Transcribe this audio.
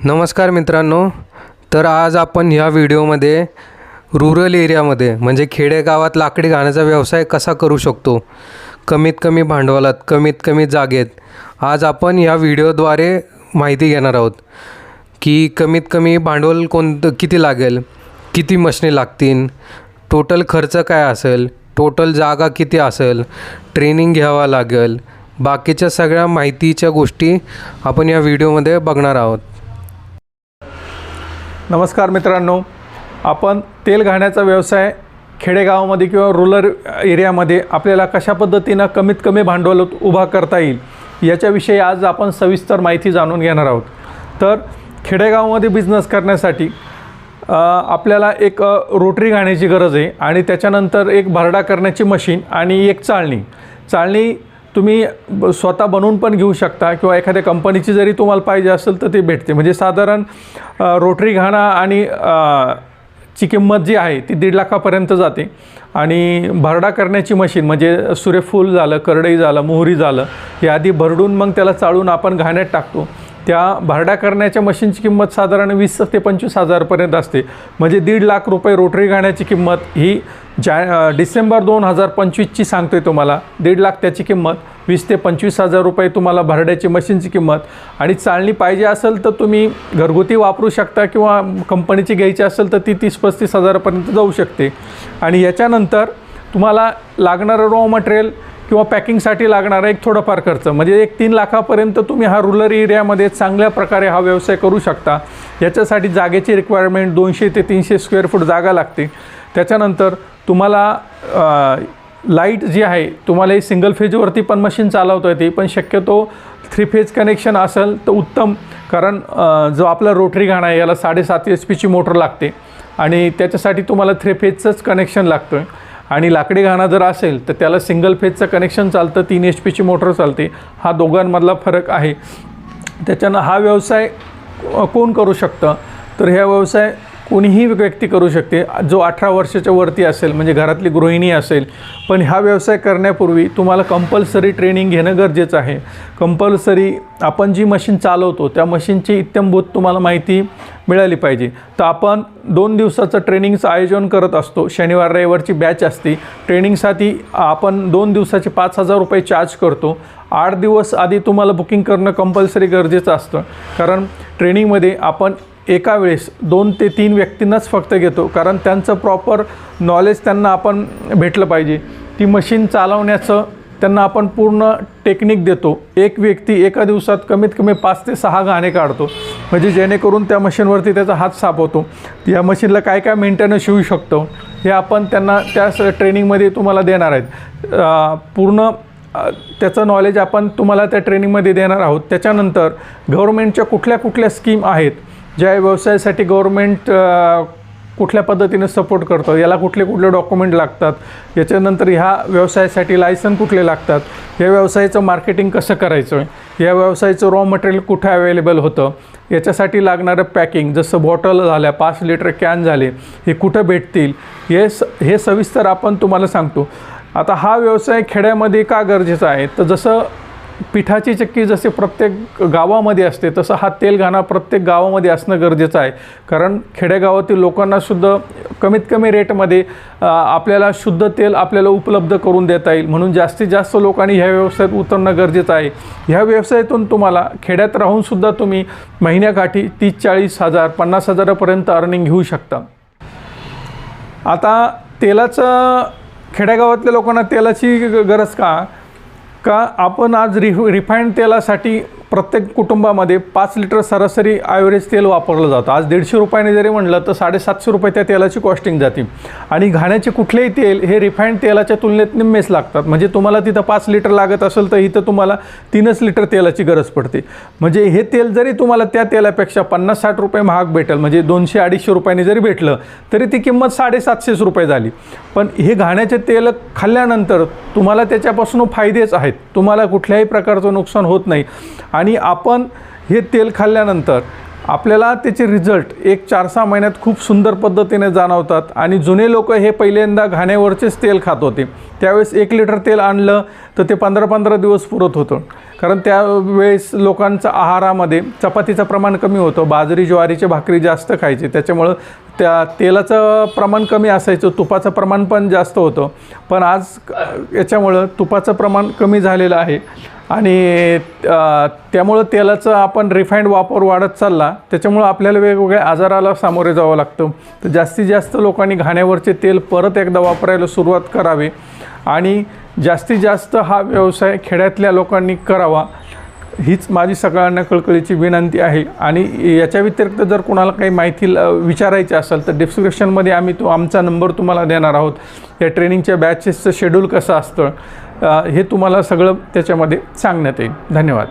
नमस्कार मित्रांनो, तर आज आपण ह्या व्हिडिओमध्ये रूरल एरियामध्ये म्हणजे खेडेगावात लाकडी घाण्याचा व्यवसाय कसा करू शकतो, कमीत कमी भांडवलात, कमीत कमी जागेत, आज आपण ह्या व्हिडिओद्वारे माहिती घेणार आहोत की कमीत कमी भांडवल किती लागेल, किती मशिनी लागतील, टोटल खर्च काय असेल, टोटल जागा किती असेल, ट्रेनिंग घ्यावा लागेल, बाकीच्या सगळ्या माहितीच्या गोष्टी आपण या व्हिडिओमध्ये बघणार आहोत. नमस्कार मित्रांनो, आपण तेल घाण्याचा व्यवसाय खेडेगावामध्ये किंवा रूरल एरियामध्ये आपल्याला कशा पद्धतीनं कमीत कमी भांडवल उभा करता येईल याच्याविषयी आज आपण सविस्तर माहिती जाणून घेणार आहोत. तर खेडेगावामध्ये बिझनेस करण्यासाठी आपल्याला एक रोटरी घाण्याची गरज आहे आणि त्याच्यानंतर एक भरडा करण्याची मशीन आणि एक चाळणी तुम्ही स्वतः बनवून पण घेऊ शकता किंवा एखाद्या कंपनीची जरी तुम्हाला पाहिजे असेल तर ते भेटते. म्हणजे साधारण रोटरी घाणा आणि ची किंमत जी आहे ती 1.5 लाखापर्यंत जाते. आणि भरडा करण्याची मशीन म्हणजे सूर्यफूल झालं, करडई झालं, मोहरी झालं, हे आधी भरडून मग त्याला चाळून आपण घाण्यात टाकतो. त्या भरडा करण्याच्या मशीनची किंमत साधारण 20 ते 25 हजारपर्यंत असते. म्हणजे 1.5 लाख रुपये रोटरी घाण्याची किंमत ही डिसेंबर 2025ची सांगतोय तुम्हाला. 1.5 लाख त्याची किंमत, 20 ते 25 हजार रुपये तुम्हाला भरड्याची मशीनची किंमत. आणि चाळणी पाहिजे असेल तर तुम्ही घरगुती वापरू शकता किंवा कंपनीची घ्यायची असेल तर ती 30-35 हजारापर्यंत जाऊ शकते. आणि याच्यानंतर तुम्हाला लागणारं रॉ मटेरियल किंवा पॅकिंगसाठी लागणारा एक थोडाफार खर्च म्हणजे एक 3 लाखापर्यंत तुम्ही हा रूरल एरियामध्ये चांगल्या प्रकारे हा व्यवसाय करू शकता. याच्यासाठी जागेची रिक्वायरमेंट 200 ते 300 स्क्वेअर फूट जागा लागते. त्याच्यानंतर तुम्हाला लाईट जी आहे, तुम्हाला ही सिंगल फेजवरती पण मशीन चालवता येते, पण शक्यतो 3 फेज कनेक्शन असेल तर उत्तम. कारण जो आपला रोटरी घाणा आहे याला 7.5 HP मोटर लागते आणि त्याच्यासाठी तुम्हाला 3 फेजचंच कनेक्शन लागतं आहे. आणि लाकडी घाणा जर असेल तर त्याला सिंगल फेजचं कनेक्शन चालतं, 3 HP मोटर चालते. हा दोघांमधला फरक आहे. त्याच्यानं हा व्यवसाय कोण करू शकतं, तर ह्या व्यवसाय कोणीही व्यक्ती करू शकते जो 18 वर्षाच्या वरती असेल, म्हणजे घरातली गृहिणी असेल. पण हा व्यवसाय करण्यापूर्वी तुम्हाला कंपल्सरी ट्रेनिंग घेणं गरजेचं आहे. कंपल्सरी आपण जी मशीन चालवतो त्या मशीनची इत्थंभूत तुम्हाला माहिती मिळाली पाहिजे. तर आपण 2 दिवसाचं ट्रेनिंगचं आयोजन करत असतो. शनिवार रविवारची बॅच असते. ट्रेनिंगसाठी आपण 2 दिवसाचे 5,000 रुपये चार्ज करतो. 8 दिवस आधी तुम्हाला बुकिंग करणं कंपल्सरी गरजेचं असतं. कारण ट्रेनिंगमध्ये आपण एका वेळेस 2 ते 3 व्यक्तींनाच फक्त घेतो, कारण त्यांचं प्रॉपर नॉलेज त्यांना आपण भेटलं पाहिजे. ती मशीन चालवण्याचं त्यांना आपण पूर्ण टेक्निक देतो. एक व्यक्ती एका दिवसात कमीत कमी 5 ते 6 घाणे काढतो, म्हणजे जेणेकरून त्या मशीनवरती त्याचा हात साफ होतो. या मशीनला काय काय मेंटेनन्स येऊ शकतो हे आपण त्यांना त्या ट्रेनिंगमध्ये तुम्हाला देणार आहेत. पूर्ण त्याचं नॉलेज आपण तुम्हाला त्या ट्रेनिंगमध्ये देणार आहोत. त्याच्यानंतर गव्हर्मेंटच्या कुठल्या स्कीम आहेत, ज्या व्यवसायासाठी गव्हर्मेंट कुठल्या पद्धतीने सपोर्ट करतं, याला कुठले डॉक्युमेंट लागतात, याच्यानंतर ह्या व्यवसायासाठी लायसन कुठले लागतात, या व्यवसायाचं मार्केटिंग कसं करायचं, या व्यवसायाचं रॉ मटेरियल कुठे अवेलेबल होतं, याच्यासाठी लागणारं पॅकिंग जसं बॉटल झाल्या, 5 लिटर कॅन झाले, हे कुठं भेटतील, हे सविस्तर आपण तुम्हाला सांगतो. आता हा व्यवसाय खेड्यामध्ये का गरजेचा आहे, तर जसं पिठाची चक्की जसे प्रत्येक गावामध्ये असते तसं हा तेल घाणा प्रत्येक गावामध्ये असणं गरजेचं आहे. कारण खेडेगावातील लोकांनासुद्धा कमीत कमी रेटमध्ये आपल्याला शुद्ध तेल आपल्याला उपलब्ध करून देता येईल. म्हणून जास्तीत जास्त लोकांनी ह्या व्यवसायात उतरणं गरजेचं आहे. ह्या व्यवसायातून तुम्हाला खेड्यात राहूनसुद्धा तुम्ही महिन्याकाठी 30-40 हजार 50 हजारापर्यंत अर्निंग घेऊ शकता. आता तेलाचं खेडेगावातल्या लोकांना तेलाची गरज का आपण आज रिफाईंड तेलासाठी प्रत्येक कुटुंबामध्ये 5 लिटर सरासरी ॲव्हरेज तेल वापरलं जातं. आज 150 रुपयाने जरी म्हटलं तर 750 रुपये त्या तेलाची कॉस्टिंग जाते. आणि घाण्याचे कुठलेही तेल हे रिफाईंड तेलाच्या तुलनेत निम्मेच लागतात. म्हणजे तुम्हाला तिथं 5 लिटर लागत असेल तर इथं तुम्हाला 3 लिटर तेलाची गरज पडते. म्हणजे हे तेल जरी तुम्हाला त्या तेलापेक्षा 50-60 रुपये महाग भेटेल, म्हणजे 200-250 रुपयाने जरी भेटलं तरी ती किंमत 750 रुपये झाली. पण हे घाण्याचे तेल खाल्ल्यानंतर तुम्हाला त्याच्यापासून फायदेच आहेत. तुम्हाला कुठल्याही प्रकारचं नुकसान होत नाही. आणि आपण हे तेल खाल्ल्यानंतर आपल्याला त्याचे रिझल्ट एक 4-6 महिन्यात खूप सुंदर पद्धतीने जाणवतात. आणि जुने लोक हे पहिल्यांदा घाण्यावरचेच तेल खात होते. त्यावेळेस 1 लिटर तेल आणलं तर ते 15-15 दिवस पुरत होतं. कारण त्यावेळेस लोकांचं आहारामध्ये चपातीचं प्रमाण कमी होतं, बाजरी ज्वारीचे भाकरी जास्त खायचे, त्याच्यामुळं त्या तेलाचं प्रमाण कमी असायचं, तुपाचं प्रमाण पण जास्त होतं. पण आज याच्यामुळं तुपाचं प्रमाण कमी झालेलं आहे आणि त्यामुळं तेलाचं आपण रिफाईंड वापर वाढत चालला, त्याच्यामुळं आपल्याला वेगवेगळ्या आजाराला सामोरे जावं लागतं. तर जास्तीत जास्त लोकांनी घाण्यावरचे तेल परत एकदा वापरायला सुरुवात करावी आणि जास्तीत जास्त हा व्यवसाय खेड्यातल्या लोकांनी करावा, हीच माझी सगळ्यांना कळकळीची विनंती आहे. आणि याच्या व्यतिरिक्त जर कोणाला काही माहिती विचारायची असेल तर डिस्क्रिप्शनमध्ये आम्ही आमचा नंबर तुम्हाला देणार आहोत. या ट्रेनिंगच्या बॅचेसचं शेड्यूल कसं असतं हे तुम्हाला सगळं त्याच्यामध्ये सांगण्यात येईल. धन्यवाद.